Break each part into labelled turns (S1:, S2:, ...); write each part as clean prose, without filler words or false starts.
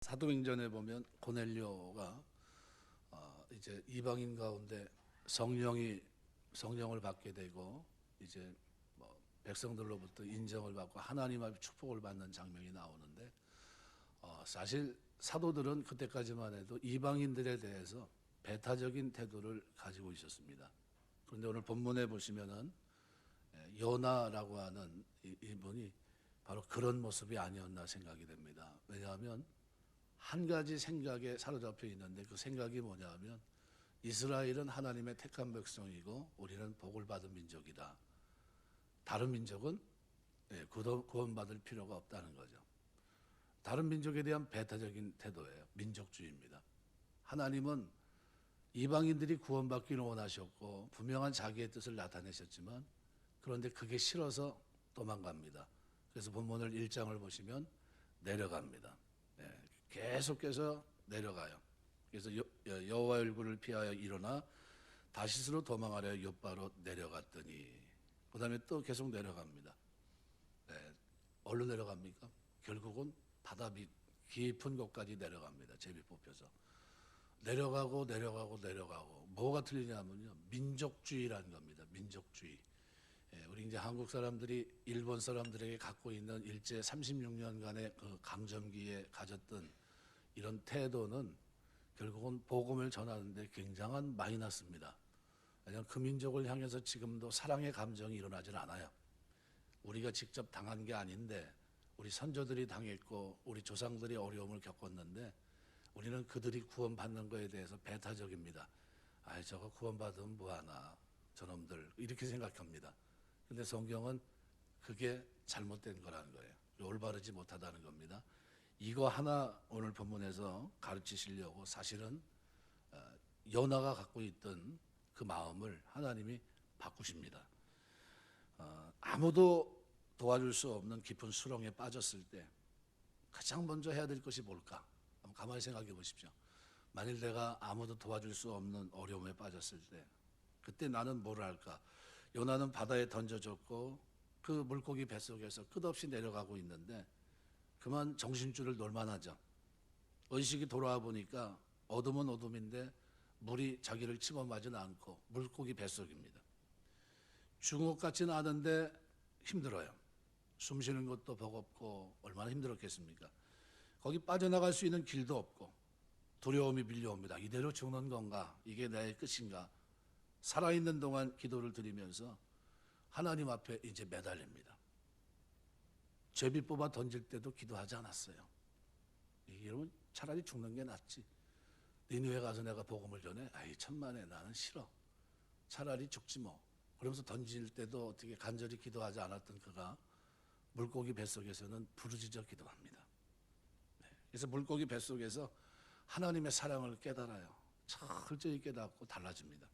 S1: 사도행전에 보면 고넬료가 이제 이방인 가운데 성령을 받게 되고 이제 백성들로부터 인정을 받고 하나님 앞에 축복을 받는 장면이 나오는데 사실 사도들은 그때까지만 해도 이방인들에 대해서 배타적인 태도를 가지고 있었습니다. 그런데 오늘 본문에 보시면은 요나라고 하는 이분이 바로 그런 모습이 아니었나 생각이 됩니다. 왜냐하면 한 가지 생각에 사로잡혀 있는데 그 생각이 뭐냐면 이스라엘은 하나님의 택한 백성이고 우리는 복을 받은 민족이다. 다른 민족은 구원받을 필요가 없다는 거죠. 다른 민족에 대한 배타적인 태도예요. 민족주의입니다. 하나님은 이방인들이 구원받기를 원하셨고 분명한 자기의 뜻을 나타내셨지만 그런데 그게 싫어서 도망갑니다. 그래서 본문을 1장을 보시면 내려갑니다. 계속해서 내려가요. 그래서 여호와의 얼굴을 피하여 일어나 다시스로 도망하려 욥바로 내려갔더니 그 다음에 또 계속 내려갑니다. 어디로 내려갑니까? 결국은 바다 깊은 곳까지 내려갑니다. 제비 뽑혀서 내려가고 뭐가 틀리냐면요, 민족주의라는 겁니다. 민족주의. 우리 이제 한국 사람들이 일본 사람들에게 갖고 있는 일제 36년간의 그 강점기에 가졌던 이런 태도는 결국은 복음을 전하는데 굉장한 마이너스입니다. 왜냐하면 그 민족을 향해서 지금도 사랑의 감정이 일어나질 않아요. 우리가 직접 당한 게 아닌데 우리 선조들이 당했고 우리 조상들이 어려움을 겪었는데 우리는 그들이 구원받는 거에 대해서 배타적입니다. 저거 구원받으면 뭐하나 저놈들 이렇게 생각합니다. 근데 성경은 그게 잘못된 거라는 거예요. 올바르지 못하다는 겁니다. 이거 하나 오늘 본문에서 가르치시려고 사실은 요나가 갖고 있던 그 마음을 하나님이 바꾸십니다. 아무도 도와줄 수 없는 깊은 수렁에 빠졌을 때 가장 먼저 해야 될 것이 뭘까? 한번 가만히 생각해 보십시오. 만일 내가 아무도 도와줄 수 없는 어려움에 빠졌을 때 그때 나는 뭘 할까? 요나는 바다에 던져졌고 그 물고기 뱃속에서 끝없이 내려가고 있는데 그만 정신줄을 놓을만하죠. 의식이 돌아와 보니까 어둠은 어둠인데 물이 자기를 집어마지는 않고 물고기 뱃속입니다. 중국 같지는 않은데 힘들어요. 숨 쉬는 것도 버겁고 얼마나 힘들었겠습니까? 거기 빠져나갈 수 있는 길도 없고 두려움이 밀려옵니다. 이대로 죽는 건가? 이게 나의 끝인가? 살아있는 동안 기도를 드리면서 하나님 앞에 이제 매달립니다. 제비 뽑아 던질 때도 기도하지 않았어요. 여러분 차라리 죽는 게 낫지. 니느웨 가서 내가 복음을 전해? 천만에 나는 싫어. 차라리 죽지 뭐. 그러면서 던질 때도 어떻게 간절히 기도하지 않았던 그가 물고기 뱃속에서는 부르짖어 기도합니다. 그래서 물고기 뱃속에서 하나님의 사랑을 깨달아요. 철저히 깨닫고 달라집니다.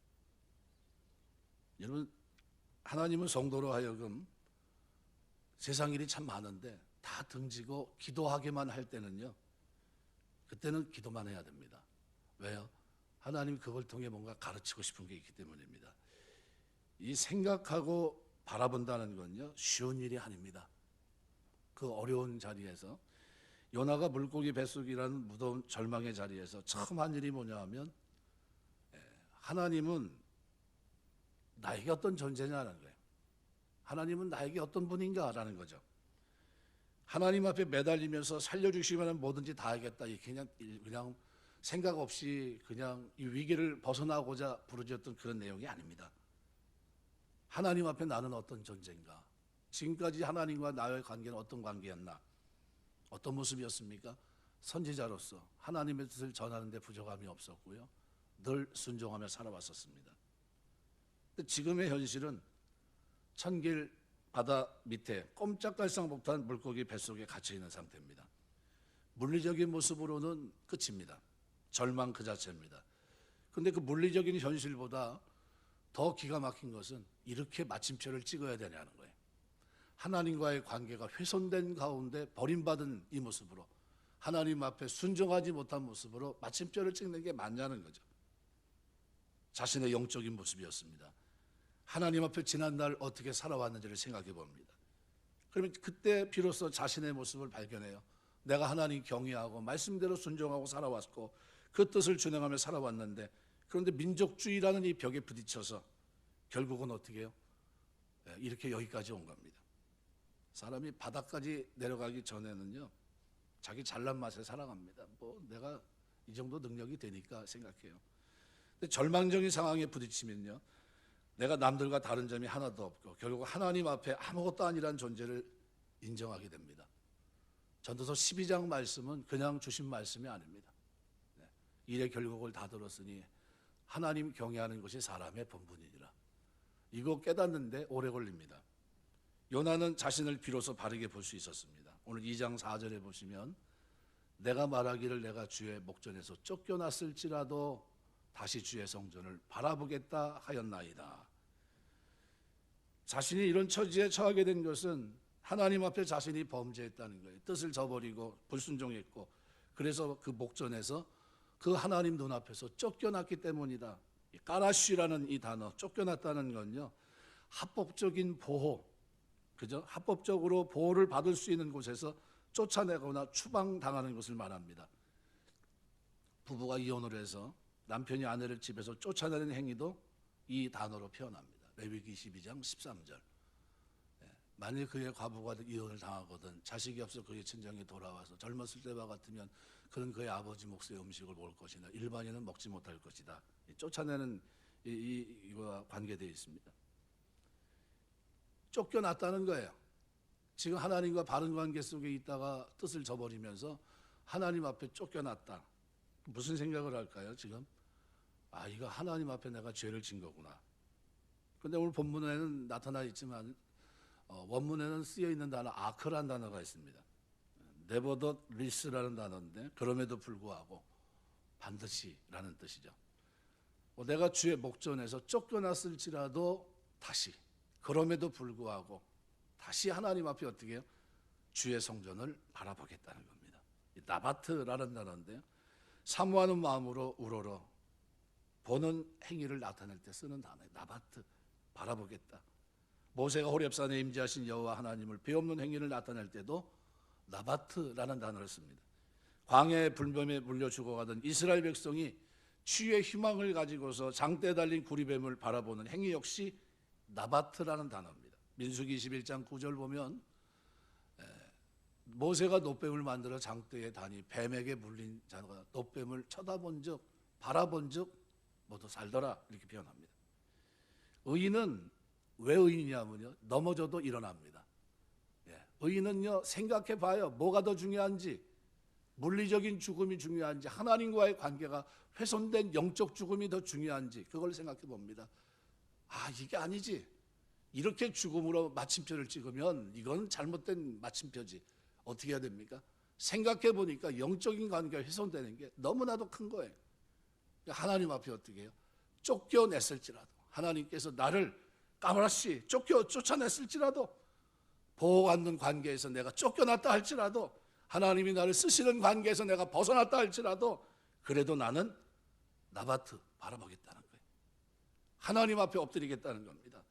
S1: 여러분 하나님은 성도로 하여금 세상 일이 참 많은데 다 등지고 기도하기만 할 때는요, 그때는 기도만 해야 됩니다. 왜요? 하나님이 그걸 통해 뭔가 가르치고 싶은 게 있기 때문입니다. 이 생각하고 바라본다는 건요 쉬운 일이 아닙니다. 그 어려운 자리에서 요나가 물고기 뱃속이라는 무더운 절망의 자리에서 처음 한 일이 뭐냐 하면 하나님은 나에게 어떤 존재냐는 거예요. 하나님은 나에게 어떤 분인가라는 거죠. 하나님 앞에 매달리면서 살려주시면 뭐든지 다 하겠다. 그냥 생각 없이 그냥 이 위기를 벗어나고자 부르짖었던 그런 내용이 아닙니다. 하나님 앞에 나는 어떤 존재인가? 지금까지 하나님과 나의 관계는 어떤 관계였나? 어떤 모습이었습니까? 선지자로서 하나님의 뜻을 전하는 데 부족함이 없었고요. 늘 순종하며 살아왔었습니다. 지금의 현실은 천길 바다 밑에 꼼짝달싹 못한 물고기 뱃속에 갇혀있는 상태입니다. 물리적인 모습으로는 끝입니다. 절망 그 자체입니다. 그런데 그 물리적인 현실보다 더 기가 막힌 것은 이렇게 마침표를 찍어야 되냐는 거예요. 하나님과의 관계가 훼손된 가운데 버림받은 이 모습으로 하나님 앞에 순종하지 못한 모습으로 마침표를 찍는 게 맞냐는 거죠. 자신의 영적인 모습이었습니다. 하나님 앞에 지난날 어떻게 살아왔는지를 생각해 봅니다. 그러면 그때 비로소 자신의 모습을 발견해요. 내가 하나님 경외하고 말씀대로 순종하고 살아왔고 그 뜻을 준행하며 살아왔는데, 그런데 민족주의라는 이 벽에 부딪혀서 결국은 어떻게 해요? 이렇게 여기까지 온 겁니다. 사람이 바닥까지 내려가기 전에는요, 자기 잘난 맛에 살아갑니다. 뭐 내가 이 정도 능력이 되니까 생각해요. 근데 절망적인 상황에 부딪히면요, 내가 남들과 다른 점이 하나도 없고 결국 하나님 앞에 아무것도 아니란 존재를 인정하게 됩니다. 전도서 12장 말씀은 그냥 주신 말씀이 아닙니다. 일의 결국을 다 들었으니 하나님 경외하는 것이 사람의 본분이니라. 이거 깨닫는데 오래 걸립니다. 요나는 자신을 비로소 바르게 볼 수 있었습니다. 오늘 2장 4절에 보시면 내가 말하기를 내가 주의 목전에서 쫓겨났을지라도 다시 주의 성전을 바라보겠다 하였나이다. 자신이 이런 처지에 처하게 된 것은 하나님 앞에 자신이 범죄했다는 거예요. 뜻을 저버리고 불순종했고, 그래서 그 목전에서 그 하나님 눈앞에서 쫓겨났기 때문이다. 까라쉬라는 이 단어, 쫓겨났다는 건요, 합법적인 보호, 그죠? 합법적으로 보호를 받을 수 있는 곳에서 쫓아내거나 추방당하는 것을 말합니다. 부부가 이혼을 해서 남편이 아내를 집에서 쫓아내는 행위도 이 단어로 표현합니다. 레위기 22장 13절. 만일 그의 과부가 이혼을 당하거든 자식이 없어 그의 친정에 돌아와서 젊었을 때와 같으면 그는 그의 아버지 몫의 음식을 먹을 것이나 일반인은 먹지 못할 것이다. 쫓아내는 이거와 관계되어 있습니다. 쫓겨났다는 거예요. 지금 하나님과 바른 관계 속에 있다가 뜻을 저버리면서 하나님 앞에 쫓겨났다. 무슨 생각을 할까요? 지금 이거 하나님 앞에 내가 죄를 진 거구나. 근데 오늘 본문에는 나타나 있지만 원문에는 쓰여 있는 단어 아크란 단어가 있습니다. nevertheless라는 단어인데 그럼에도 불구하고 반드시라는 뜻이죠. 내가 주의 목전에서 쫓겨났을지라도 다시, 그럼에도 불구하고 다시 하나님 앞에 어떻게 해요? 주의 성전을 바라보겠다는 겁니다. 나바트라는 단어인데요, 사모하는 마음으로 우러러 보는 행위를 나타낼 때 쓰는 단어예요. 나바트, 바라보겠다. 모세가 호렙산에 임재하신 여호와 하나님을 배없는 행위를 나타낼 때도 나바트라는 단어를 씁니다. 광야의 불뱀에 물려 죽어가던 이스라엘 백성이 치유의 희망을 가지고서 장대에 달린 구리뱀을 바라보는 행위 역시 나바트라는 단어입니다. 민수기 21장 9절 보면 모세가 놋뱀을 만들어 장대에 다니 뱀에게 물린 자가 놋뱀을 쳐다본 적, 바라본 적 모두 살더라, 이렇게 표현합니다. 의인은 왜 의인이냐면요, 넘어져도 일어납니다. 의인은요, 생각해 봐요. 뭐가 더 중요한지, 물리적인 죽음이 중요한지, 하나님과의 관계가 훼손된 영적 죽음이 더 중요한지, 그걸 생각해 봅니다. 이게 아니지. 이렇게 죽음으로 마침표를 찍으면 이건 잘못된 마침표지. 어떻게 해야 됩니까? 생각해 보니까 영적인 관계가 훼손되는 게 너무나도 큰 거예요. 하나님 앞에 어떻게 해요? 쫓겨냈을지라도, 하나님께서 나를 까무라씨 쫓아냈을지라도, 보호받는 관계에서 내가 쫓겨났다 할지라도, 하나님이 나를 쓰시는 관계에서 내가 벗어났다 할지라도, 그래도 나는 나바트, 바라보겠다는 거예요. 하나님 앞에 엎드리겠다는 겁니다.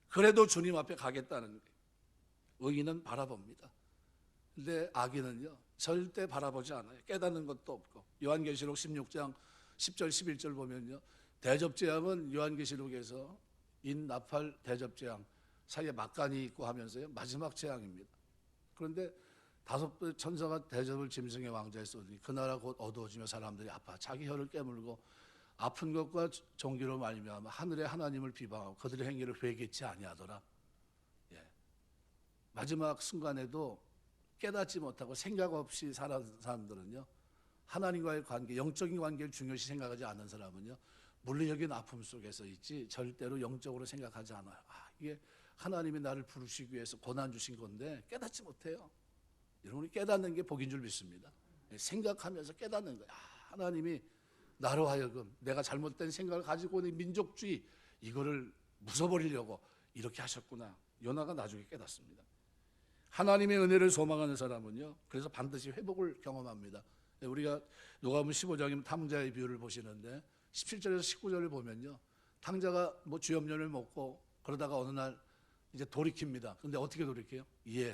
S1: 그래도 주님 앞에 가겠다는 거예요. 의인은 바라봅니다. 근데 악인은요, 절대 바라보지 않아요. 깨닫는 것도 없고. 요한계시록 16장 10절 11절 보면요, 대접재앙은 요한계시록에서 인나팔 대접재앙 사이에 막간이 있고 하면서요, 마지막 재앙입니다. 그런데 5 천사가 대접을 짐승의 왕자에 쏘니 그 나라 곧 어두워지며 사람들이 아파 자기 혀를 깨물고 아픈 것과 종기로 말미암아 하늘의 하나님을 비방하고 그들의 행위를 회개치 아니하더라. 마지막 순간에도 깨닫지 못하고 생각 없이 살아온 사람들은요, 하나님과의 관계, 영적인 관계를 중요시 생각하지 않는 사람은요, 물리적인 아픔 속에서 있지 절대로 영적으로 생각하지 않아요. 이게 하나님이 나를 부르시기 위해서 고난 주신 건데 깨닫지 못해요. 여러분이 깨닫는 게 복인 줄 믿습니다. 생각하면서 깨닫는 거예요. 하나님이 나로 하여금 내가 잘못된 생각을 가지고 있는 민족주의, 이거를 부숴버리려고 이렇게 하셨구나. 요나가 나중에 깨닫습니다. 하나님의 은혜를 소망하는 사람은요, 그래서 반드시 회복을 경험합니다. 우리가 누가복음 15장이면 탕자의 비유를 보시는데 17절에서 19절을 보면요, 탕자가 쥐염년을 먹고 그러다가 어느 날 이제 돌이킵니다. 근데 어떻게 돌이켜요?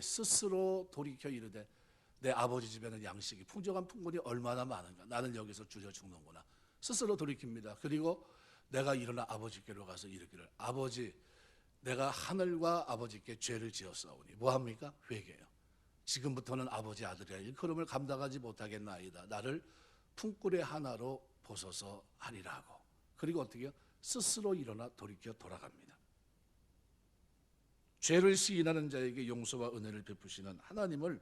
S1: 스스로 돌이켜 이르되 내 아버지 집에는 양식이 풍족한 풍물이 얼마나 많은가. 나는 여기서 줄여 죽는구나. 스스로 돌이킵니다. 그리고 내가 일어나 아버지께로 가서 이르기를, 아버지, 내가 하늘과 아버지께 죄를 지었사오니 뭐합니까? 회개해요. 지금부터는 아버지 아들이라 일컬음을 감당하지 못하겠나이다. 나를 품꾼의 하나로 보소서 하리라 하고, 그리고 어떻게 해요? 스스로 일어나 돌이켜 돌아갑니다. 죄를 시인하는 자에게 용서와 은혜를 베푸시는 하나님을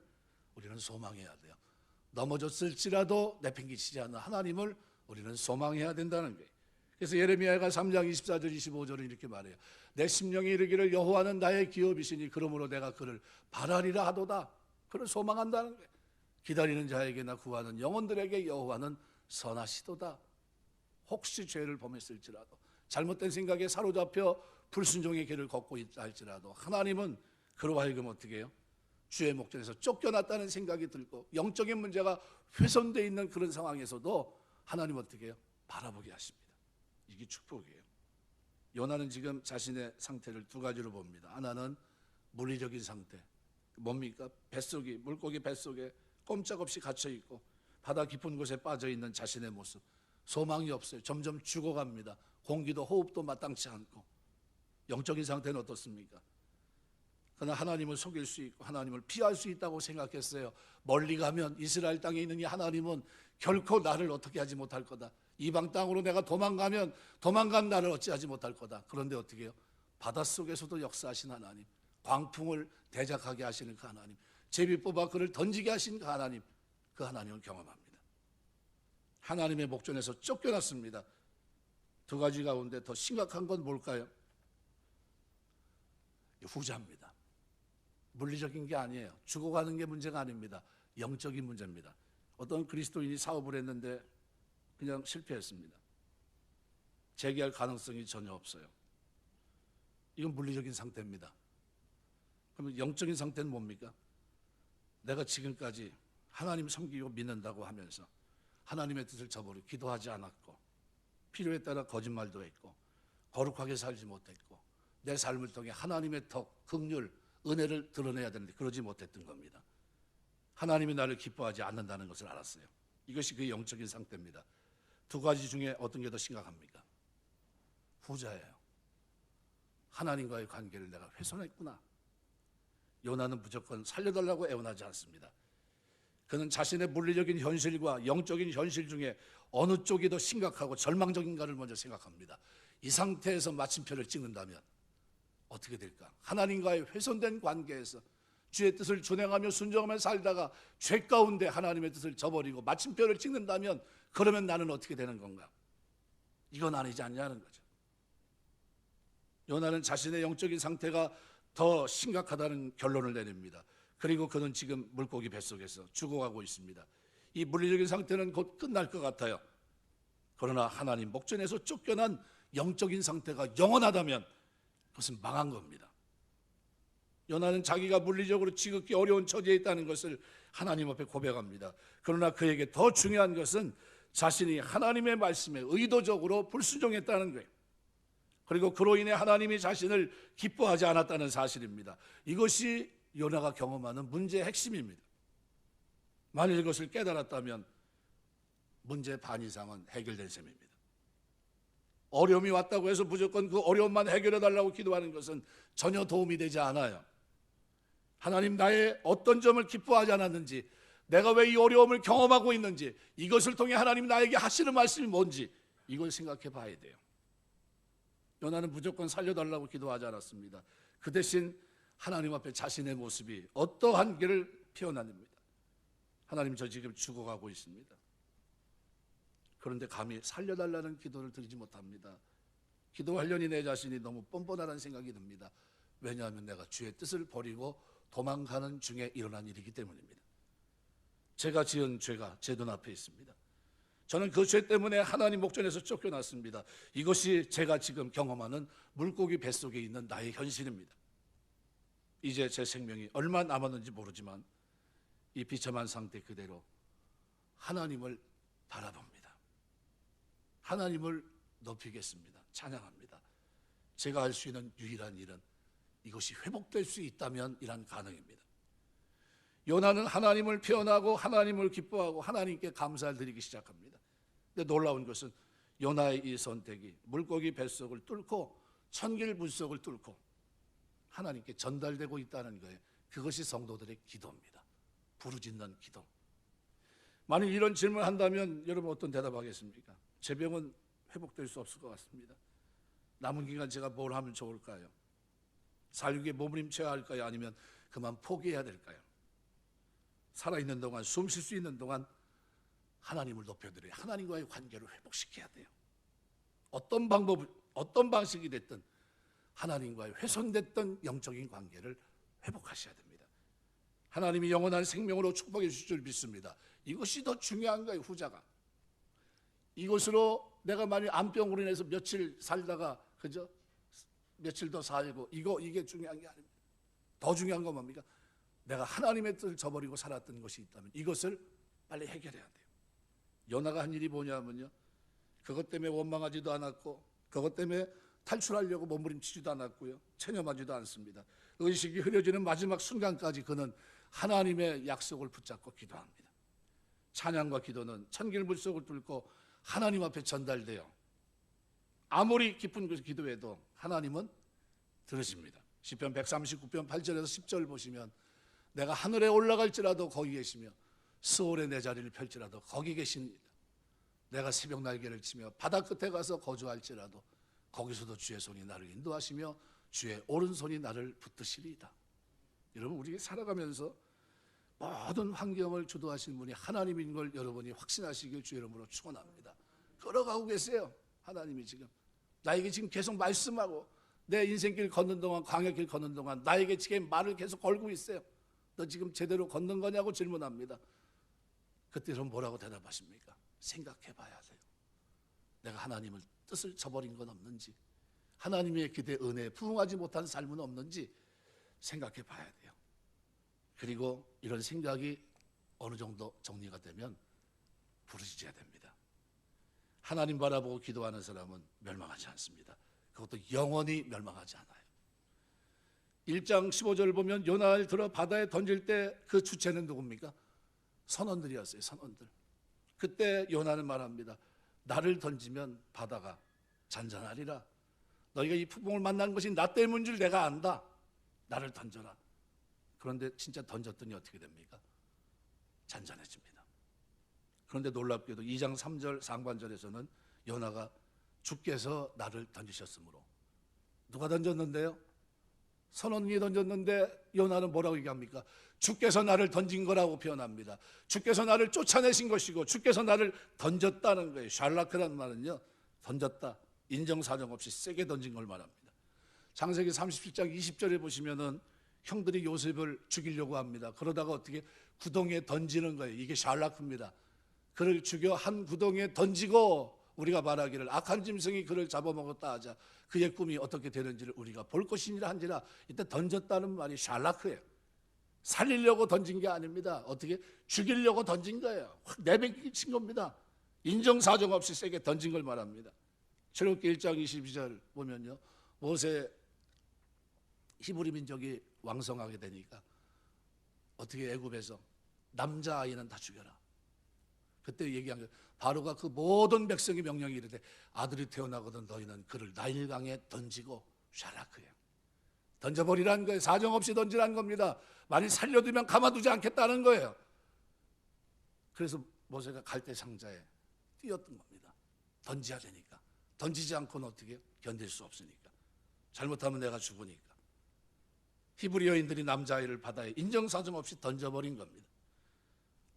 S1: 우리는 소망해야 돼요. 넘어졌을지라도 내팽개치지 않는 하나님을 우리는 소망해야 된다는 거예요. 그래서 예레미야가 3장 24절 25절은 이렇게 말해요. 내 심령이 이르기를 여호와는 나의 기업이시니 그러므로 내가 그를 바라리라 하도다. 그를 소망한다는 거예요. 기다리는 자에게나 구하는 영혼들에게 여호와는 선하시도다. 혹시 죄를 범했을지라도, 잘못된 생각에 사로잡혀 불순종의 길을 걷고 있다 할지라도 하나님은 그로 하여금 어떻게 해요? 주의 목전에서 쫓겨났다는 생각이 들고 영적인 문제가 훼손되어 있는 그런 상황에서도 하나님 어떻게 해요? 바라보게 하십니다. 이게 축복이에요. 요나는 지금 자신의 상태를 두 가지로 봅니다. 하나는 물리적인 상태. 뭡니까? 뱃속이, 물고기 뱃속에 꼼짝없이 갇혀있고 바다 깊은 곳에 빠져있는 자신의 모습. 소망이 없어요. 점점 죽어갑니다. 공기도 호흡도 마땅치 않고. 영적인 상태는 어떻습니까? 그러나 하나님을 속일 수 있고 하나님을 피할 수 있다고 생각했어요. 멀리 가면, 이스라엘 땅에 있는 이 하나님은 결코 나를 어떻게 하지 못할 거다. 이방 땅으로 내가 도망가면 도망간 나를 어찌하지 못할 거다. 그런데 어떻게 해요? 바닷속에서도 역사하신 하나님, 광풍을 대적하게 하시는 그 하나님, 제비 뽑아 그를 던지게 하신 그 하나님, 그 하나님을 경험합니다. 하나님의 목전에서 쫓겨났습니다. 두 가지 가운데 더 심각한 건 뭘까요? 후자입니다. 물리적인 게 아니에요. 죽어가는 게 문제가 아닙니다. 영적인 문제입니다. 어떤 그리스도인이 사업을 했는데 그냥 실패했습니다. 재기할 가능성이 전혀 없어요. 이건 물리적인 상태입니다. 그러면 영적인 상태는 뭡니까? 내가 지금까지 하나님 섬기고 믿는다고 하면서 하나님의 뜻을 저버리고 기도하지 않았고 필요에 따라 거짓말도 했고 거룩하게 살지 못했고 내 삶을 통해 하나님의 덕, 긍휼, 은혜를 드러내야 되는데 그러지 못했던 겁니다. 하나님이 나를 기뻐하지 않는다는 것을 알았어요. 이것이 그 영적인 상태입니다. 두 가지 중에 어떤 게 더 심각합니까? 후자예요. 하나님과의 관계를 내가 훼손했구나. 요나는 무조건 살려달라고 애원하지 않습니다. 그는 자신의 물리적인 현실과 영적인 현실 중에 어느 쪽이 더 심각하고 절망적인가를 먼저 생각합니다. 이 상태에서 마침표를 찍는다면 어떻게 될까? 하나님과의 훼손된 관계에서 주의 뜻을 준행하며 순종하며 살다가 죄 가운데 하나님의 뜻을 저버리고 마침표를 찍는다면 그러면 나는 어떻게 되는 건가? 이건 아니지 않냐는 거죠. 요나는 자신의 영적인 상태가 더 심각하다는 결론을 내립니다. 그리고 그는 지금 물고기 뱃속에서 죽어가고 있습니다. 이 물리적인 상태는 곧 끝날 것 같아요. 그러나 하나님 목전에서 쫓겨난 영적인 상태가 영원하다면 그것은 망한 겁니다. 요나는 자기가 물리적으로 지극히 어려운 처지에 있다는 것을 하나님 앞에 고백합니다. 그러나 그에게 더 중요한 것은 자신이 하나님의 말씀에 의도적으로 불순종했다는 거예요. 그리고 그로 인해 하나님이 자신을 기뻐하지 않았다는 사실입니다. 이것이 요나가 경험하는 문제의 핵심입니다. 만일 이것을 깨달았다면 문제 반 이상은 해결된 셈입니다. 어려움이 왔다고 해서 무조건 그 어려움만 해결해달라고 기도하는 것은 전혀 도움이 되지 않아요. 하나님 나의 어떤 점을 기뻐하지 않았는지, 내가 왜 이 어려움을 경험하고 있는지, 이것을 통해 하나님 나에게 하시는 말씀이 뭔지 이걸 생각해 봐야 돼요. 요나는 무조건 살려달라고 기도하지 않았습니다. 그 대신 하나님 앞에 자신의 모습이 어떠한 길을 피어납니다. 하나님, 저 지금 죽어가고 있습니다. 그런데 감히 살려달라는 기도를 드리지 못합니다. 기도하려니 내 자신이 너무 뻔뻔하다는 생각이 듭니다. 왜냐하면 내가 주의 뜻을 버리고 도망가는 중에 일어난 일이기 때문입니다. 제가 지은 죄가 제 눈앞에 있습니다. 저는 그 죄 때문에 하나님 목전에서 쫓겨났습니다. 이것이 제가 지금 경험하는 물고기 뱃속에 있는 나의 현실입니다. 이제 제 생명이 얼마 남았는지 모르지만 이 비참한 상태 그대로 하나님을 바라봅니다. 하나님을 높이겠습니다. 찬양합니다. 제가 할 수 있는 유일한 일은 이것이 회복될 수 있다면 이란 가능입니다. 요나는 하나님을 표현하고 하나님을 기뻐하고 하나님께 감사를 드리기 시작합니다. 근데 놀라운 것은 요나의 이 선택이 물고기 뱃속을 뚫고 천길 물속을 뚫고 하나님께 전달되고 있다는 거예요. 그것이 성도들의 기도입니다. 부르짖는 기도. 만약 이런 질문을 한다면 여러분 어떤 대답하겠습니까? 제 병은 회복될 수 없을 것 같습니다. 남은 기간 제가 뭘 하면 좋을까요? 살기에 몸부림쳐야 할까요? 아니면 그만 포기해야 될까요? 살아있는 동안, 숨 쉴 수 있는 동안 하나님을 높여드려야, 하나님과의 관계를 회복시켜야 돼요. 어떤 방법, 어떤 방식이 됐든 하나님과의 훼손됐던 영적인 관계를 회복하셔야 됩니다. 하나님이 영원한 생명으로 축복해 주실 줄 믿습니다. 이것이 더 중요한 거예요. 후자가 이것으로 내가 만약 암병으로 인해서 며칠 살다가 그죠? 며칠 더 살고 이게 중요한 게 아닙니다. 더 중요한 건 뭡니까? 내가 하나님의 뜻을 저버리고 살았던 것이 있다면 이것을 빨리 해결해야 돼요. 요나가 한 일이 뭐냐면요, 그것 때문에 원망하지도 않았고 그것 때문에 탈출하려고 몸부림치지도 않았고요, 체념하지도 않습니다. 의식이 흐려지는 마지막 순간까지 그는 하나님의 약속을 붙잡고 기도합니다. 찬양과 기도는 천길 물속을 뚫고 하나님 앞에 전달돼요. 아무리 깊은 곳에 기도해도 하나님은 들으십니다. 시편 139편 8절에서 10절 보시면 내가 하늘에 올라갈지라도 거기 계시며 스올에 내 자리를 펼지라도 거기 계십니다. 내가 새벽 날개를 치며 바다 끝에 가서 거주할지라도 거기서도 주의 손이 나를 인도하시며 주의 오른손이 나를 붙드시리이다. 여러분, 우리 살아가면서 모든 환경을 주도하신 분이 하나님인 걸 여러분이 확신하시길 주의 이름으로 축원합니다. 걸어가고 계세요. 하나님이 지금 나에게 지금 계속 말씀하고 내 인생길 걷는 동안, 광야길 걷는 동안 나에게 지금 말을 계속 걸고 있어요. 너 지금 제대로 걷는 거냐고 질문합니다. 그때 여러분 뭐라고 대답하십니까? 생각해 봐야 돼요. 내가 하나님을 뜻을 저버린 건 없는지, 하나님의 기대 은혜에 부응하지 못한 삶은 없는지 생각해 봐야 돼요. 그리고 이런 생각이 어느 정도 정리가 되면 부르짖어야 됩니다. 하나님 바라보고 기도하는 사람은 멸망하지 않습니다. 그것도 영원히 멸망하지 않아요. 1장 15절을 보면 요나를 들어 바다에 던질 때 그 주체는 누굽니까? 선원들이었어요. 선원들. 그때 요나는 말합니다. 나를 던지면 바다가 잔잔하리라. 너희가 이 풍풍을 만난 것이 나 때문인 줄 내가 안다. 나를 던져라. 그런데 진짜 던졌더니 어떻게 됩니까? 잔잔해집니다. 그런데 놀랍게도 2장 3절 상반절에서는 요나가 주께서 나를 던지셨으므로. 누가 던졌는데요? 선원이 던졌는데 요나는 뭐라고 얘기합니까? 주께서 나를 던진 거라고 표현합니다. 주께서 나를 쫓아내신 것이고 주께서 나를 던졌다는 거예요. 샬라크라는 말은요, 던졌다, 인정사정 없이 세게 던진 걸 말합니다. 창세기 37장 20절에 보시면은 형들이 요셉을 죽이려고 합니다. 그러다가 어떻게 구덩이에 던지는 거예요. 이게 샬라크입니다. 그를 죽여 한 구덩이에 던지고 우리가 말하기를 악한 짐승이 그를 잡아먹었다 하자 그의 꿈이 어떻게 되는지를 우리가 볼 것이니라 한지라. 이때 던졌다는 말이 샬라크예요. 살리려고 던진 게 아닙니다. 어떻게 죽이려고 던진 거예요. 확 내뱉친 겁니다. 인정사정 없이 세게 던진 걸 말합니다. 출애굽기 1장 22절 보면요, 모세 히브리 민족이 왕성하게 되니까 어떻게 애굽에서 남자아이는 다 죽여라. 그때 얘기한 게 바로가 그 모든 백성의 명령이 이르되 아들이 태어나거든 너희는 그를 나일강에 던지고 샬라크예요. 던져버리라는 거예요. 사정없이 던지라는 겁니다. 만일 살려두면 가만두지 않겠다는 거예요. 그래서 모세가 갈대 상자에 띄었던 겁니다. 던져야 되니까. 던지지 않고는 어떻게 견딜 수 없으니까. 잘못하면 내가 죽으니까. 히브리 여인들이 남자아이를 바다에 인정사정 없이 던져버린 겁니다.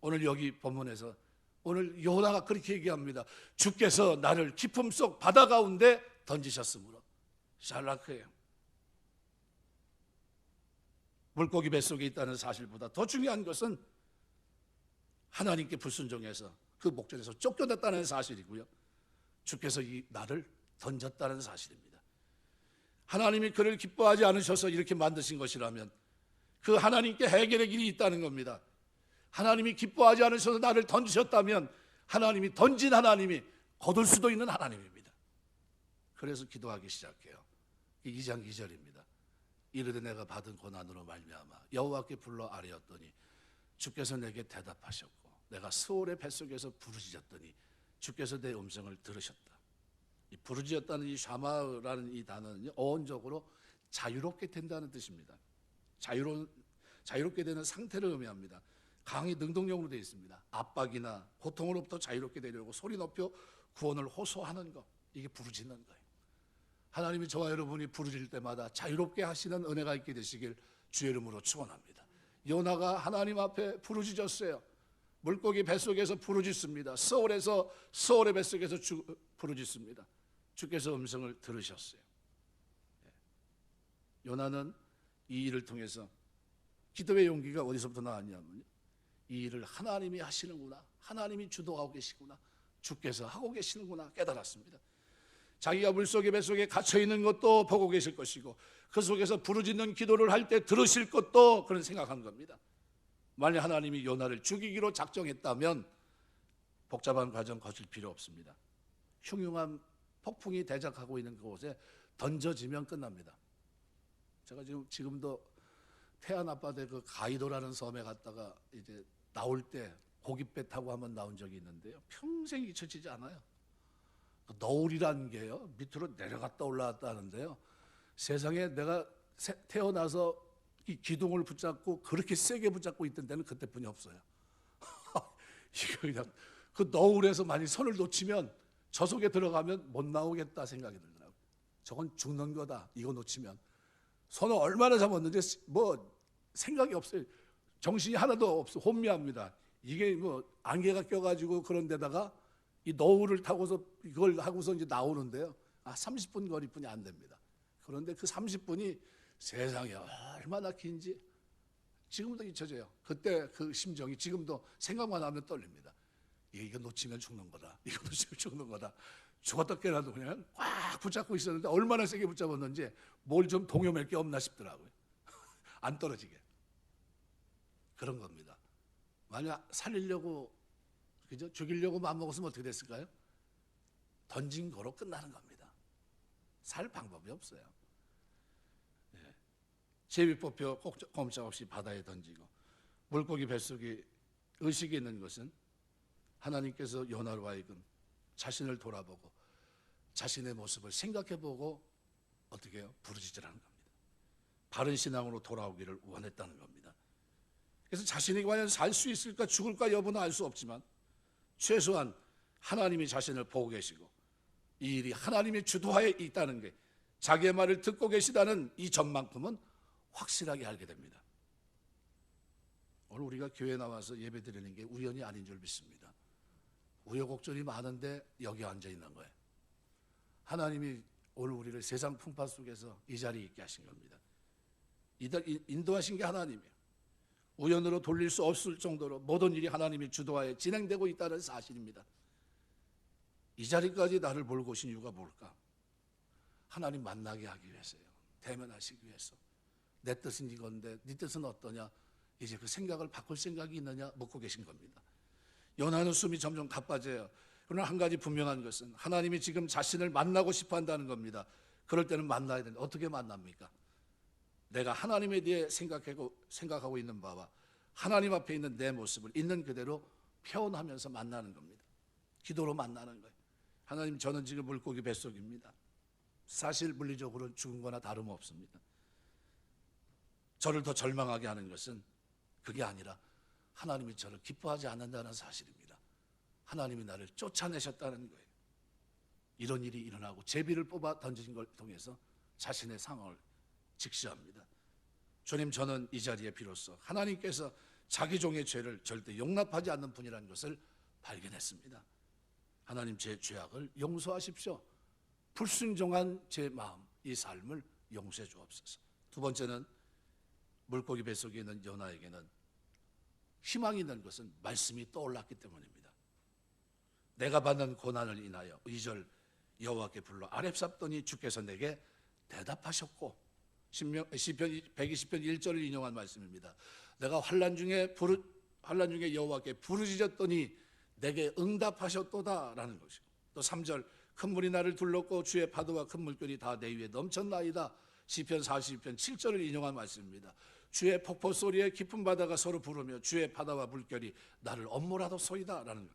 S1: 오늘 여기 본문에서 오늘 요나가 그렇게 얘기합니다. 주께서 나를 깊음 속 바다 가운데 던지셨으므로. 샬라크예요. 물고기 뱃속에 있다는 사실보다 더 중요한 것은 하나님께 불순종해서 그 목전에서 쫓겨났다는 사실이고요, 주께서 이 나를 던졌다는 사실입니다. 하나님이 그를 기뻐하지 않으셔서 이렇게 만드신 것이라면 그 하나님께 해결의 길이 있다는 겁니다. 하나님이 기뻐하지 않으셔서 나를 던지셨다면 하나님이 던진 하나님이 거둘 수도 있는 하나님입니다. 그래서 기도하기 시작해요. 2장 2절입니다. 이르되 내가 받은 고난으로 말미암아 여호와께 불러 아뢰었더니 주께서 내게 대답하셨고 내가 스올의 뱃속에서 부르짖었더니 주께서 내 음성을 들으셨다. 이 부르짖었다는 이 샤마라는 이 단어는 어원적으로 자유롭게 된다는 뜻입니다. 자유롭게 되는 상태를 의미합니다. 강의 능동형으로 되어 있습니다. 압박이나 고통으로부터 자유롭게 되려고 소리 높여 구원을 호소하는 것, 이게 부르짖는 거예요. 하나님이 저와 여러분이 부르짖을 때마다 자유롭게 하시는 은혜가 있게 되시길 주의 이름으로 축원합니다. 요나가 하나님 앞에 부르짖었어요. 물고기 뱃속에서 부르짖습니다. 스올의 뱃속에서 부르짖습니다. 주께서 음성을 들으셨어요. 요나는 이 일을 통해서 기도의 용기가 어디서부터 나왔냐면요, 이 일을 하나님이 하시는구나, 하나님이 주도하고 계시구나, 주께서 하고 계시는구나 깨달았습니다. 자기가 물속의 뱃속에 갇혀있는 것도 보고 계실 것이고 그 속에서 부르짖는 기도를 할 때 들으실 것도 그런 생각한 겁니다. 만약 하나님이 요나를 죽이기로 작정했다면 복잡한 과정 거칠 필요 없습니다. 흉흉한 폭풍이 대적하고 있는 그곳에 던져지면 끝납니다. 제가 지금도 태안 앞바다에 그 가이도라는 섬에 갔다가 이제 나올 때 고깃배 타고 한번 나온 적이 있는데요, 평생 잊혀지지 않아요. 너울이라는 게요, 밑으로 내려갔다 올라왔다 하는데요, 세상에 내가 태어나서 이 기둥을 붙잡고 그렇게 세게 붙잡고 있던 데는 그때뿐이 없어요. 이거 그냥 그 너울에서 만약 손을 놓치면 저 속에 들어가면 못 나오겠다 생각이 들더라고요. 저건 죽는 거다, 이거 놓치면. 손을 얼마나 잡았는지 뭐 생각이 없어요. 정신이 하나도 없어, 혼미합니다. 이게 뭐 안개가 껴가지고 그런 데다가 이 너울을 타고서 이걸 하고서 이제 나오는데요, 30분 거리뿐이 안 됩니다. 그런데 그 30분이 세상에 얼마나 긴지 지금도 잊혀져요. 그때 그 심정이 지금도 생각만 하면 떨립니다. 이거 놓치면 죽는 거다, 이거 놓치면 죽는 거다. 죽었다 깨라도 그냥 꽉 붙잡고 있었는데 얼마나 세게 붙잡았는지 뭘 좀 동요맬 게 없나 싶더라고요. 안 떨어지게. 그런 겁니다. 만약 살리려고, 그죠? 죽이려고 마음먹었으면 어떻게 됐을까요? 던진 거로 끝나는 겁니다. 살 방법이 없어요. 제비 뽑혀 꼼짝없이 바다에 던지고 물고기 뱃속에 의식이 있는 것은 하나님께서 요나로 하여금 자신을 돌아보고 자신의 모습을 생각해보고 어떻게 해요? 부르짖으라는 겁니다. 바른 신앙으로 돌아오기를 원했다는 겁니다. 그래서 자신이 과연 살 수 있을까 죽을까 여부는 알 수 없지만 최소한 하나님이 자신을 보고 계시고 이 일이 하나님의 주도하에 있다는 게, 자기의 말을 듣고 계시다는 이 점만큼은 확실하게 알게 됩니다. 오늘 우리가 교회에 나와서 예배 드리는 게 우연이 아닌 줄 믿습니다. 우여곡절이 많은데 여기 앉아 있는 거예요. 하나님이 오늘 우리를 세상 풍파 속에서 이 자리에 있게 하신 겁니다. 인도하신 게 하나님이에요. 우연으로 돌릴 수 없을 정도로 모든 일이 하나님의 주도하에 진행되고 있다는 사실입니다. 이 자리까지 나를 몰고 오신 이유가 뭘까? 하나님 만나게 하기 위해서요. 대면하시기 위해서. 내 뜻은 이건데 네 뜻은 어떠냐? 이제 그 생각을 바꿀 생각이 있느냐 묻고 계신 겁니다. 요나는 숨이 점점 가빠져요. 그러나 한 가지 분명한 것은 하나님이 지금 자신을 만나고 싶어 한다는 겁니다. 그럴 때는 만나야 되는데 어떻게 만납니까? 내가 하나님에 대해 생각하고 있는 바와 하나님 앞에 있는 내 모습을 있는 그대로 표현하면서 만나는 겁니다. 기도로 만나는 거예요. 하나님, 저는 지금 물고기 뱃속입니다. 사실 물리적으로는 죽은 거나 다름없습니다. 저를 더 절망하게 하는 것은 그게 아니라 하나님이 저를 기뻐하지 않는다는 사실입니다. 하나님이 나를 쫓아내셨다는 거예요. 이런 일이 일어나고 제비를 뽑아 던진 걸 통해서 자신의 상황을 직시합니다. 주님, 저는 이 자리에 비로소 하나님께서 자기 종의 죄를 절대 용납하지 않는 분이라는 것을 발견했습니다. 하나님, 제 죄악을 용서하십시오. 불순종한 제 마음, 이 삶을 용서해 주옵소서. 두 번째는 물고기 뱃속에 있는 요나에게는 희망이 있는 것은 말씀이 떠올랐기 때문입니다. 내가 받는 고난을 인하여 2절 여호와께 불러 아렙삽더니 주께서 내게 대답하셨고, 시편 120편 1절을 인용한 말씀입니다. 내가 환난 중에 여호와께 부르짖었더니 내게 응답하셨도다라는 것이고, 또 3절 큰 물이 나를 둘렀고 주의 파도와 큰 물결이 다 내 위에 넘쳤나이다. 시편 42편 7절을 인용한 말씀입니다. 주의 폭포 소리에 깊은 바다가 서로 부르며 주의 바다와 물결이 나를 엄몰하도 소이다라는 것.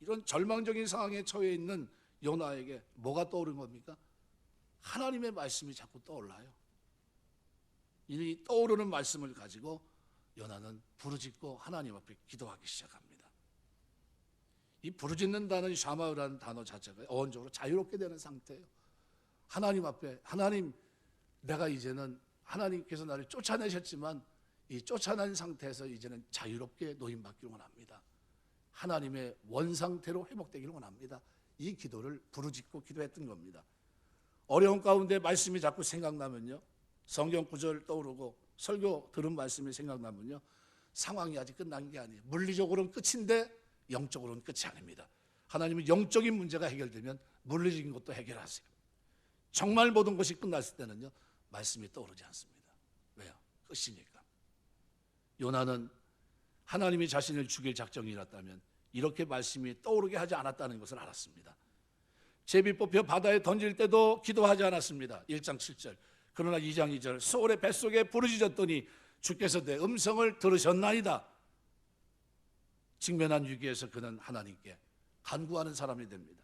S1: 이런 절망적인 상황에 처해 있는 요나에게 뭐가 떠오른 겁니까? 하나님의 말씀이 자꾸 떠올라요. 이 떠오르는 말씀을 가지고 요나는 부르짖고 하나님 앞에 기도하기 시작합니다. 이 부르짖는다는 샤마우라는 단어 자체가 어원적으로 자유롭게 되는 상태예요. 하나님 앞에, 하나님, 내가 이제는 하나님께서 나를 쫓아내셨지만 이 쫓아낸 상태에서 이제는 자유롭게 노임받기를 원합니다. 하나님의 원상태로 회복되기를 원합니다. 이 기도를 부르짖고 기도했던 겁니다. 어려운 가운데 말씀이 자꾸 생각나면요, 성경 구절 떠오르고 설교 들은 말씀이 생각나면요, 상황이 아직 끝난 게 아니에요. 물리적으로는 끝인데 영적으로는 끝이 아닙니다. 하나님은 영적인 문제가 해결되면 물리적인 것도 해결하세요. 정말 모든 것이 끝났을 때는요, 말씀이 떠오르지 않습니다. 왜요? 끝이니까. 요나는 하나님이 자신을 죽일 작정이었다면 이렇게 말씀이 떠오르게 하지 않았다는 것을 알았습니다. 제비 뽑혀 바다에 던질 때도 기도하지 않았습니다. 1장 7절. 그러나 2장 2절. 소울의 뱃속에 부르짖었더니 주께서 내 음성을 들으셨나이다. 직면한 위기에서 그는 하나님께 간구하는 사람이 됩니다.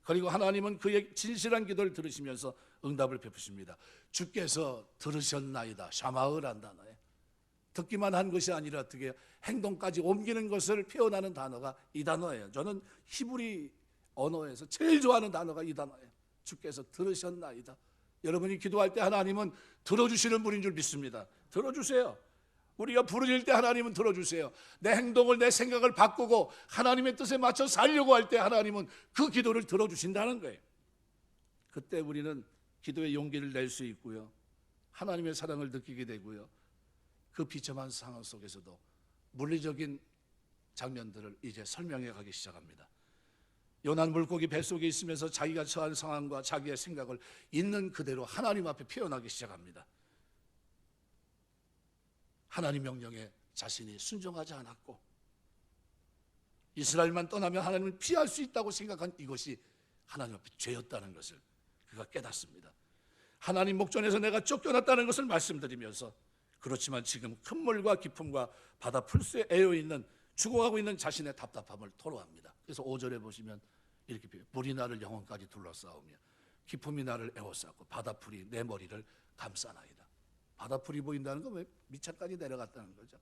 S1: 그리고 하나님은 그의 진실한 기도를 들으시면서 응답을 베푸십니다. 주께서 들으셨나이다. 샤마으란 단어에 듣기만 한 것이 아니라 어떻게 행동까지 옮기는 것을 표현하는 단어가 이 단어예요. 저는 히브리 언어에서 제일 좋아하는 단어가 이 단어예요. 주께서 들으셨나이다. 여러분이 기도할 때 하나님은 들어주시는 분인 줄 믿습니다. 들어주세요. 우리가 부르짖을 때 하나님은 들어주세요. 내 행동을, 내 생각을 바꾸고 하나님의 뜻에 맞춰 살려고 할 때 하나님은 그 기도를 들어주신다는 거예요. 그때 우리는 기도의 용기를 낼 수 있고요, 하나님의 사랑을 느끼게 되고요, 그 비참한 상황 속에서도 물리적인 장면들을 이제 설명해 가기 시작합니다. 요나는 물고기 뱃속에 있으면서 자기가 처한 상황과 자기의 생각을 있는 그대로 하나님 앞에 표현하기 시작합니다. 하나님 명령에 자신이 순종하지 않았고 이스라엘만 떠나면 하나님을 피할 수 있다고 생각한 이것이 하나님 앞에 죄였다는 것을 그가 깨닫습니다. 하나님 목전에서 내가 쫓겨났다는 것을 말씀드리면서, 그렇지만 지금 큰 물과 깊음과 바다 풀수에 에여 있는, 죽어가고 있는 자신의 답답함을 토로합니다. 그래서 5절에 보시면 이렇게 표현해요. 물이 나를 영혼까지 둘러싸우며 깊음이 나를 에워싸고 바다풀이 내 머리를 감싸나이다. 바다풀이 보인다는 건 왜 밑창까지 내려갔다는 거죠.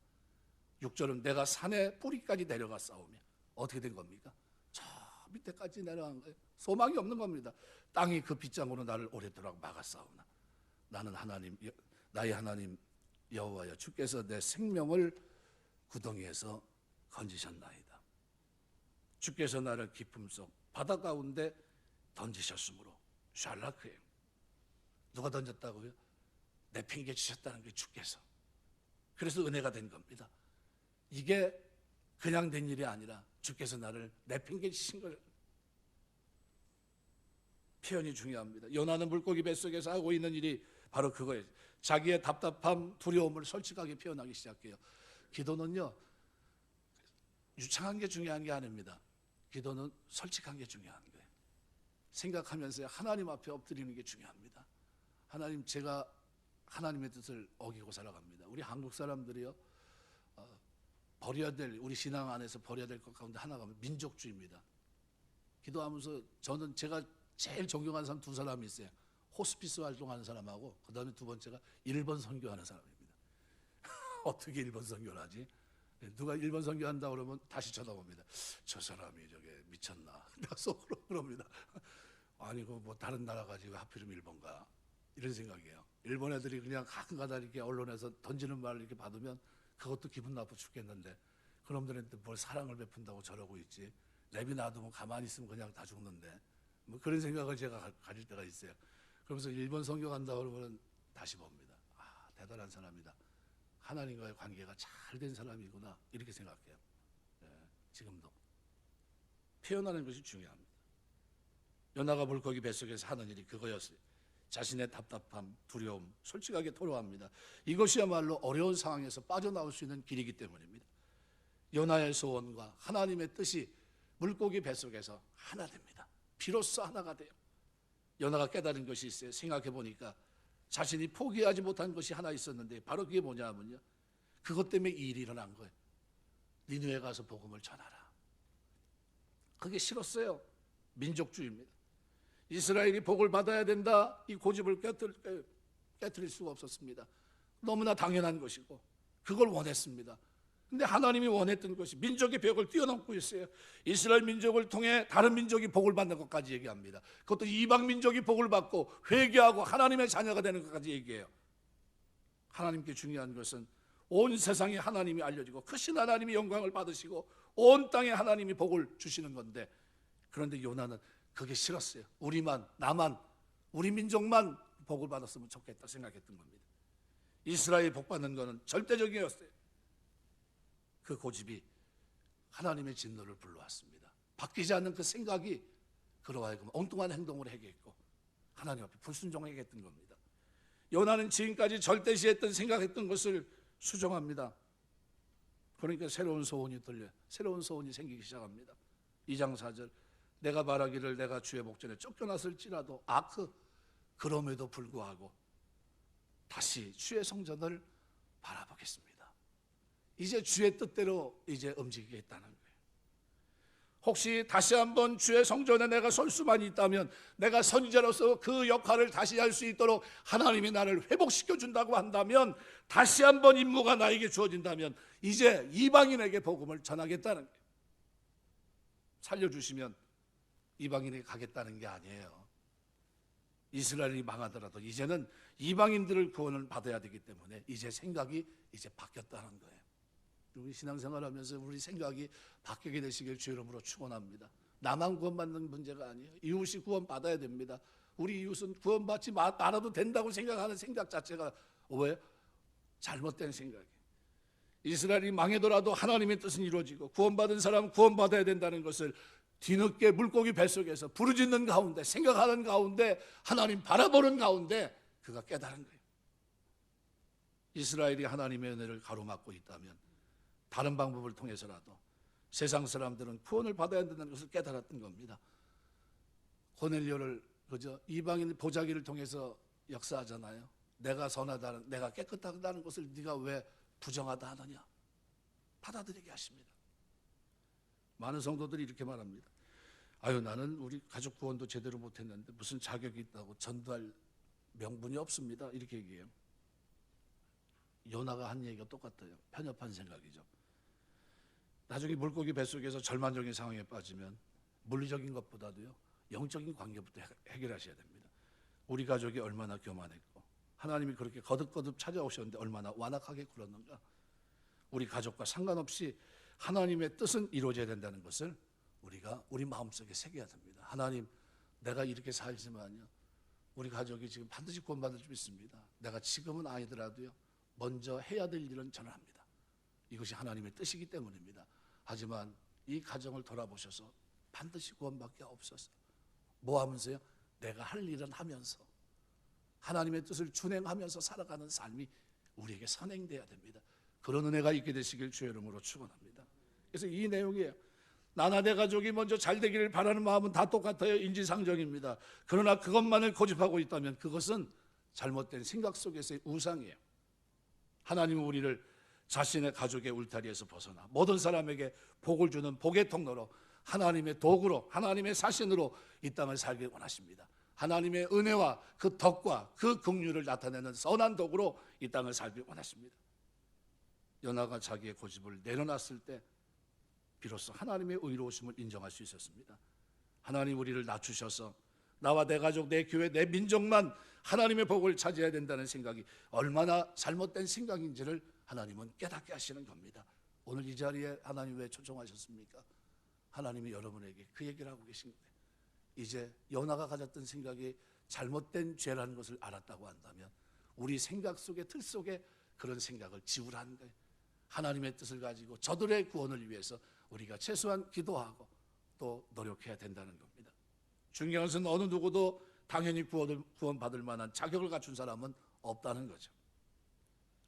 S1: 6절은 내가 산의 뿌리까지 내려가 싸우며 어떻게 된 겁니까? 저 밑에까지 내려간 거예요. 소망이 없는 겁니다. 땅이 그 빗장으로 나를 오랫도록 막아 싸우나 나는 하나님, 나의 하나님 여호와여, 주께서 내 생명을 구덩이에서 건지셨나이다. 주께서 나를 깊음 속 바다 가운데 던지셨으므로, 샬라크예요. 누가 던졌다고요? 내팽개 치셨다는 게 주께서. 그래서 은혜가 된 겁니다. 이게 그냥 된 일이 아니라 주께서 나를 내팽개 치신 거예요. 표현이 중요합니다. 요나는 물고기 뱃속에서 하고 있는 일이 바로 그거예요. 자기의 답답함, 두려움을 솔직하게 표현하기 시작해요. 기도는요, 유창한 게 중요한 게 아닙니다. 기도는 솔직한 게 중요한 거예요. 생각하면서 하나님 앞에 엎드리는 게 중요합니다. 하나님, 제가 하나님의 뜻을 어기고 살아갑니다. 우리 한국 사람들이요, 버려야 될, 우리 신앙 안에서 버려야 될 것 가운데 하나가 민족주의입니다. 기도하면서 저는 제가 제일 존경하는 사람 두 사람이 있어요. 호스피스 활동하는 사람하고 그 다음에 두 번째가 일본 선교하는 사람입니다. 어떻게 일본 선교를 하지? 누가 일본 선교한다 그러면 다시 쳐다봅니다. 저 사람이 저게 미쳤나? 속으로 그럽니다. 아니 그 뭐 다른 나라 가지고 하필이면 일본가? 이런 생각이에요. 일본 애들이 그냥 가끔가다 이렇게 언론에서 던지는 말을 이렇게 받으면 그것도 기분 나쁘 죽겠는데 그놈들한테 뭘 사랑을 베푼다고 저러고 있지. 내비 놔두면 가만히 있으면 그냥 다 죽는데. 뭐 그런 생각을 제가 가질 때가 있어요. 그러면서 일본 선교 간다 그러면 다시 봅니다. 아, 대단한 사람이다. 하나님과의 관계가 잘 된 사람이구나, 이렇게 생각해요. 지금도 표현하는 것이 중요합니다. 요나가 물고기 뱃속에서 하는 일이 그거였어요. 자신의 답답함, 두려움 솔직하게 토로합니다. 이것이야말로 어려운 상황에서 빠져나올 수 있는 길이기 때문입니다. 요나의 소원과 하나님의 뜻이 물고기 뱃속에서 하나 됩니다. 비로소 하나가 돼요. 요나가 깨달은 것이 있어요. 생각해 보니까 자신이 포기하지 못한 것이 하나 있었는데 바로 그게 뭐냐면요, 그것 때문에 이 일이 일어난 거예요. 니느웨 가서 복음을 전하라. 그게 싫었어요. 민족주의입니다. 이스라엘이 복을 받아야 된다, 이 고집을 깨뜨릴 수가 없었습니다. 너무나 당연한 것이고 그걸 원했습니다. 근데 하나님이 원했던 것이 민족의 벽을 뛰어넘고 있어요. 이스라엘 민족을 통해 다른 민족이 복을 받는 것까지 얘기합니다. 그것도 이방 민족이 복을 받고 회개하고 하나님의 자녀가 되는 것까지 얘기해요. 하나님께 중요한 것은 온 세상에 하나님이 알려지고 크신 하나님이 영광을 받으시고 온 땅에 하나님이 복을 주시는 건데, 그런데 요나는 그게 싫었어요. 나만, 우리 민족만 복을 받았으면 좋겠다 생각했던 겁니다. 이스라엘 복 받는 것은 절대적이었어요. 그 고집이 하나님의 진노를 불러왔습니다. 바뀌지 않는 그 생각이 그로 하여금 엉뚱한 행동을 하게 했고 하나님 앞에 불순종하게 했던 겁니다. 요나는 지금까지 절대시했던 생각했던 것을 수정합니다. 그러니까 새로운 소원이 생기기 시작합니다. 2장 4절, 내가 말하기를 내가 주의 목전에 쫓겨났을지라도 그럼에도 불구하고 다시 주의 성전을 바라보겠습니다. 이제 주의 뜻대로 이제 움직이겠다는 거예요. 혹시 다시 한번 주의 성전에 내가 설 수만 있다면, 내가 선지자로서 그 역할을 다시 할 수 있도록 하나님이 나를 회복시켜 준다고 한다면, 다시 한번 임무가 나에게 주어진다면 이제 이방인에게 복음을 전하겠다는 거예요. 살려주시면 이방인에게 가겠다는 게 아니에요. 이스라엘이 망하더라도 이제는 이방인들을 구원을 받아야 되기 때문에 이제 생각이 이제 바뀌었다는 거예요. 우리 신앙생활하면서 우리 생각이 바뀌게 되시길 주의 이름으로 축원합니다. 나만 구원받는 문제가 아니에요. 이웃이 구원받아야 됩니다. 우리 이웃은 구원받지 말아도 된다고 생각하는 생각 자체가 왜? 잘못된 생각이에요. 이스라엘이 망하더라도 하나님의 뜻은 이루어지고 구원받은 사람은 구원받아야 된다는 것을 뒤늦게 물고기 뱃속에서 부르짖는 가운데, 생각하는 가운데, 하나님 바라보는 가운데 그가 깨달은 거예요. 이스라엘이 하나님의 은혜를 가로막고 있다면 다른 방법을 통해서라도 세상 사람들은 구원을 받아야 된다는 것을 깨달았던 겁니다. 고넬료를 이방인 보자기를 통해서 역사하잖아요. 내가 선하다는, 내가 깨끗하다는 것을 네가 왜 부정하다 하느냐, 받아들이게 하십니다. 많은 성도들이 이렇게 말합니다. 나는 우리 가족 구원도 제대로 못했는데 무슨 자격이 있다고 전도할 명분이 없습니다, 이렇게 얘기해요. 요나가 한 얘기가 똑같아요. 편협한 생각이죠. 나중에 물고기 뱃속에서 절망적인 상황에 빠지면 물리적인 것보다도요, 영적인 관계부터 해결하셔야 됩니다. 우리 가족이 얼마나 교만했고 하나님이 그렇게 거듭거듭 찾아오셨는데 얼마나 완악하게 굴었는가. 우리 가족과 상관없이 하나님의 뜻은 이루어져야 된다는 것을 우리가 우리 마음속에 새겨야 됩니다. 하나님, 내가 이렇게 살지만요, 우리 가족이 지금 반드시 구원받을 줄 믿습니다. 내가 지금은 아니더라도요, 먼저 해야 될 일은 저는 합니다. 이것이 하나님의 뜻이기 때문입니다. 하지만 이 가정을 돌아보셔서 반드시 구원받게 없어서 뭐 하면서요? 내가 할 일은 하면서 하나님의 뜻을 준행하면서 살아가는 삶이 우리에게 선행돼야 됩니다. 그런 은혜가 있게 되시길 주의 이름으로 축원합니다. 그래서 이 내용이에요. 나나 내 가족이 먼저 잘 되기를 바라는 마음은 다 똑같아요. 인지상정입니다. 그러나 그것만을 고집하고 있다면 그것은 잘못된 생각 속에서의 우상이에요. 하나님은 우리를 자신의 가족의 울타리에서 벗어나 모든 사람에게 복을 주는 복의 통로로, 하나님의 도구로, 하나님의 사신으로 이 땅을 살길 원하십니다. 하나님의 은혜와 그 덕과 그 긍휼을 나타내는 선한 도구로 이 땅을 살길 원하십니다. 요나가 자기의 고집을 내려놨을 때 비로소 하나님의 의로우심을 인정할 수 있었습니다. 하나님 우리를 낮추셔서 나와 내 가족, 내 교회, 내 민족만 하나님의 복을 차지해야 된다는 생각이 얼마나 잘못된 생각인지를 하나님은 깨닫게 하시는 겁니다. 오늘 이 자리에 하나님 왜 초청하셨습니까? 하나님이 여러분에게 그 얘기를 하고 계신 거예요. 이제 요나가 가졌던 생각이 잘못된 죄라는 것을 알았다고 한다면 우리 생각 속에, 틀 속에 그런 생각을 지우라는 거예요. 하나님의 뜻을 가지고 저들의 구원을 위해서 우리가 최소한 기도하고 또 노력해야 된다는 겁니다. 중요한 것은 어느 누구도 당연히 구원받을 만한 자격을 갖춘 사람은 없다는 거죠.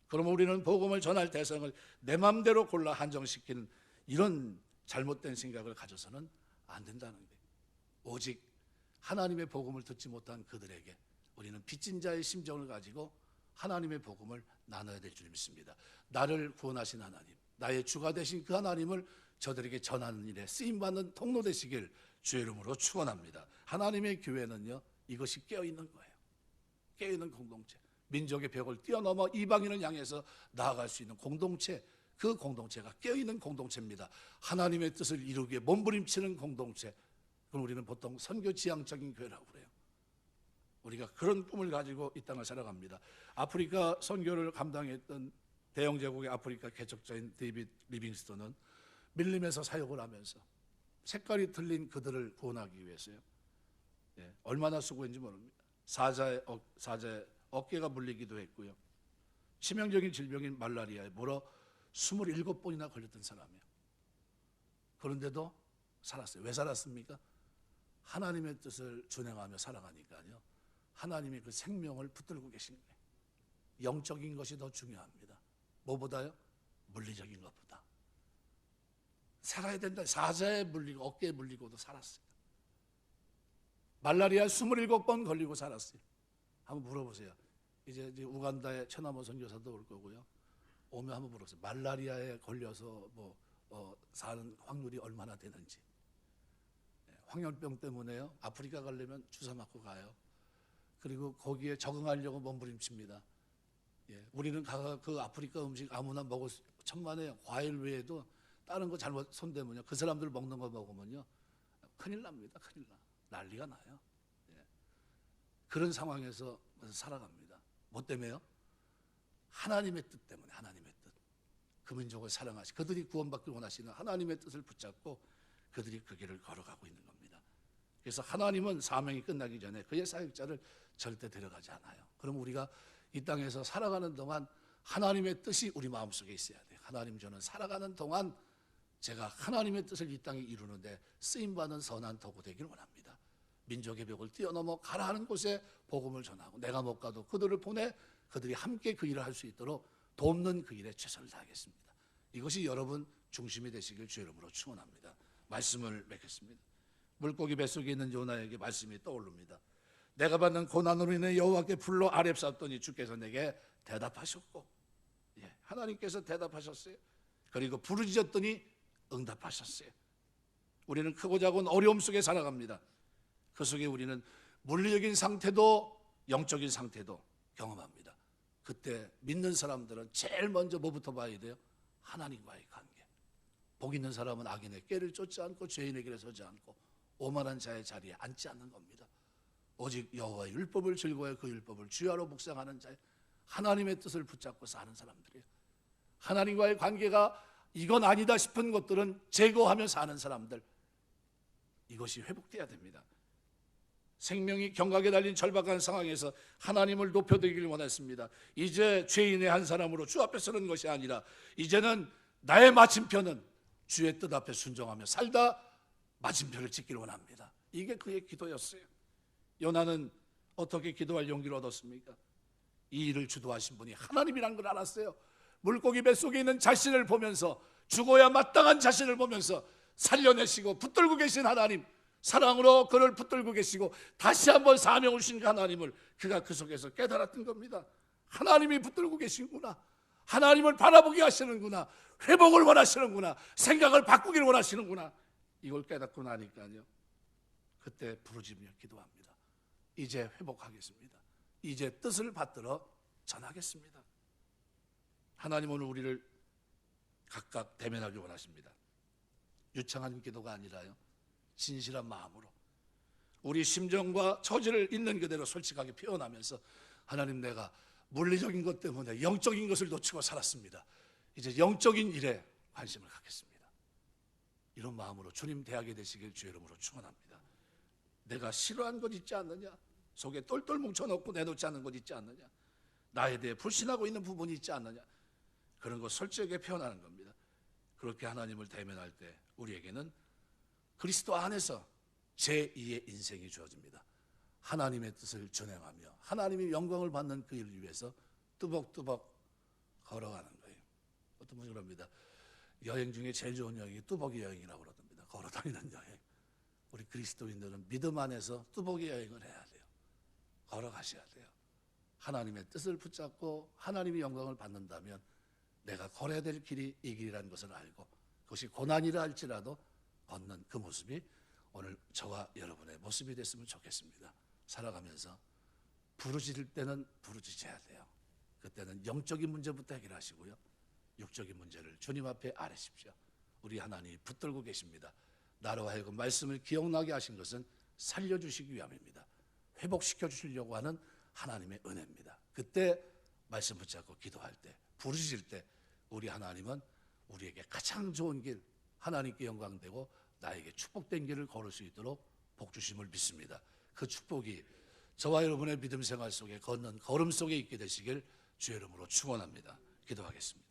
S1: 그러면 우리는 복음을 전할 대상을 내 마음대로 골라 한정시키는 이런 잘못된 생각을 가져서는 안 된다는 거예요. 오직 하나님의 복음을 듣지 못한 그들에게 우리는 빚진 자의 심정을 가지고 하나님의 복음을 나눠야 될 줄 믿습니다. 나를 구원하신 하나님, 나의 주가 되신 그 하나님을 저들에게 전하는 일에 쓰임받는 통로 되시길 주의 이름으로 축원합니다. 하나님의 교회는요, 이것이 깨어있는 거예요. 깨어있는 공동체, 민족의 벽을 뛰어넘어 이방인을 향해서 나아갈 수 있는 공동체, 그 공동체가 깨어있는 공동체입니다. 하나님의 뜻을 이루기에 몸부림치는 공동체, 그걸 우리는 보통 선교지향적인 교회라고 그래요. 우리가 그런 꿈을 가지고 이 땅을 살아갑니다. 아프리카 선교를 감당했던 대영제국의 아프리카 개척자인 데이빗 리빙스턴은 밀림에서 사역을 하면서 색깔이 틀린 그들을 구원하기 위해서요, 얼마나 수고했는지 모릅니다. 사자의 어깨가 물리기도 했고요, 치명적인 질병인 말라리아에 물어 27번이나 걸렸던 사람이에요. 그런데도 살았어요. 왜 살았습니까? 하나님의 뜻을 준행하며 살아가니까요, 하나님이 그 생명을 붙들고 계신 거예요. 영적인 것이 더 중요합니다. 뭐보다요? 물리적인 것보다. 살아야 된다. 사자에 물리고 어깨에 물리고도 살았어요. 말라리아 27번 걸리고 살았어요. 한번 물어보세요. 이제 우간다에 최남호 선교사도 올 거고요, 오면 한번 물어보세요. 말라리아에 걸려서 사는 확률이 얼마나 되는지. 황열병 때문에요, 아프리카 가려면 주사 맞고 가요. 그리고 거기에 적응하려고 몸부림칩니다. 우리는 그 아프리카 음식 아무나 먹을 천만에 과일 외에도 다른 거 잘못 손대면요, 그 사람들 먹는 거 먹으면요 큰일 납니다. 큰일 나. 난리가 나요. 그런 상황에서 살아갑니다. 뭐 때문에요? 하나님의 뜻 때문에. 하나님의 뜻. 그 민족을 사랑하시, 그들이 구원받길 원하시는 하나님의 뜻을 붙잡고 그들이 그 길을 걸어가고 있는 겁니다. 그래서 하나님은 사명이 끝나기 전에 그의 사역자를 절대 데려가지 않아요. 그럼 우리가 이 땅에서 살아가는 동안 하나님의 뜻이 우리 마음속에 있어야 돼요. 하나님, 저는 살아가는 동안 제가 하나님의 뜻을 이 땅에 이루는데 쓰임받는 선한 도구 되기를 원합니다. 민족의 벽을 뛰어넘어 가라 하는 곳에 복음을 전하고, 내가 못 가도 그들을 보내 그들이 함께 그 일을 할 수 있도록 돕는 그 일에 최선을 다하겠습니다. 이것이 여러분 중심이 되시길 주의 이름으로 축원합니다. 말씀을 맺겠습니다. 물고기 뱃속에 있는 요나에게 말씀이 떠오릅니다. 내가 받는 고난으로 인해 여호와께 불러 아뢰었더니 주께서 내게 대답하셨고, 하나님께서 대답하셨어요. 그리고 부르짖었더니 응답하셨어요. 우리는 크고 작은 어려움 속에 살아갑니다. 그 속에 우리는 물리적인 상태도 영적인 상태도 경험합니다. 그때 믿는 사람들은 제일 먼저 뭐부터 봐야 돼요? 하나님과의 관계. 복 있는 사람은 악인의 꾀를 쫓지 않고 죄인의 길에 서지 않고 오만한 자의 자리에 앉지 않는 겁니다. 오직 여호와의 율법을 즐거워해 그 율법을 주야로 묵상하는 자, 하나님의 뜻을 붙잡고 사는 사람들이에요. 하나님과의 관계가 이건 아니다 싶은 것들은 제거하며 사는 사람들, 이것이 회복돼야 됩니다. 생명이 경각에 달린 절박한 상황에서 하나님을 높여드리길 원했습니다. 이제 죄인의 한 사람으로 주 앞에 서는 것이 아니라 이제는 나의 마침표는 주의 뜻 앞에 순종하며 살다 마침표를 찍기를 원합니다. 이게 그의 기도였어요. 요나는 어떻게 기도할 용기를 얻었습니까? 이 일을 주도하신 분이 하나님이란 걸 알았어요. 물고기 뱃속에 있는 자신을 보면서, 죽어야 마땅한 자신을 보면서 살려내시고 붙들고 계신 하나님, 사랑으로 그를 붙들고 계시고 다시 한번 사명을 주신 그 하나님을 그가 그 속에서 깨달았던 겁니다. 하나님이 붙들고 계시구나, 하나님을 바라보게 하시는구나, 회복을 원하시는구나, 생각을 바꾸기를 원하시는구나, 이걸 깨닫고 나니까요, 그때 부르짖으며 기도합니다. 이제 회복하겠습니다. 이제 뜻을 받들어 전하겠습니다. 하나님은 우리를 각각 대면하기 원하십니다. 유창한 기도가 아니라요, 진실한 마음으로 우리 심정과 처지를 있는 그대로 솔직하게 표현하면서, 하나님, 내가 물리적인 것 때문에 영적인 것을 놓치고 살았습니다. 이제 영적인 일에 관심을 갖겠습니다. 이런 마음으로 주님 대하게 되시길 주의 이름으로 축원합니다. 내가 싫어한 것 있지 않느냐, 속에 똘똘 뭉쳐놓고 내놓지 않는 것 있지 않느냐, 나에 대해 불신하고 있는 부분이 있지 않느냐, 그런 것 솔직하게 표현하는 겁니다. 그렇게 하나님을 대면할 때 우리에게는 그리스도 안에서 제2의 인생이 주어집니다. 하나님의 뜻을 준행하며 하나님의 영광을 받는 그 일을 위해서 뚜벅뚜벅 걸어가는 거예요. 어떤 분이 그럽니다. 여행 중에 제일 좋은 여행이 뚜벅이 여행이라고 그러답니다. 걸어다니는 여행. 우리 그리스도인들은 믿음 안에서 뚜벅이 여행을 해야 돼요. 걸어가셔야 돼요. 하나님의 뜻을 붙잡고 하나님의 영광을 받는다면 내가 걸어야 될 길이 이 길이라는 것을 알고 그것이 고난이라 할지라도 걷는 그 모습이 오늘 저와 여러분의 모습이 됐으면 좋겠습니다. 살아가면서 부르짖을 때는 부르짖어야 돼요. 그때는 영적인 문제부터 해결하시고요. 육적인 문제를 주님 앞에 아뢰십시오. 우리 하나님이 붙들고 계십니다. 나로 하여금 말씀을 기억나게 하신 것은 살려주시기 위함입니다. 회복시켜 주시려고 하는 하나님의 은혜입니다. 그때 말씀 붙잡고 기도할 때, 부르짖을 때 우리 하나님은 우리에게 가장 좋은 길, 하나님께 영광되고 나에게 축복된 길을 걸을 수 있도록 복 주심을 믿습니다. 그 축복이 저와 여러분의 믿음 생활 속에 걷는 걸음 속에 있게 되시길 주의 이름으로 축원합니다. 기도하겠습니다.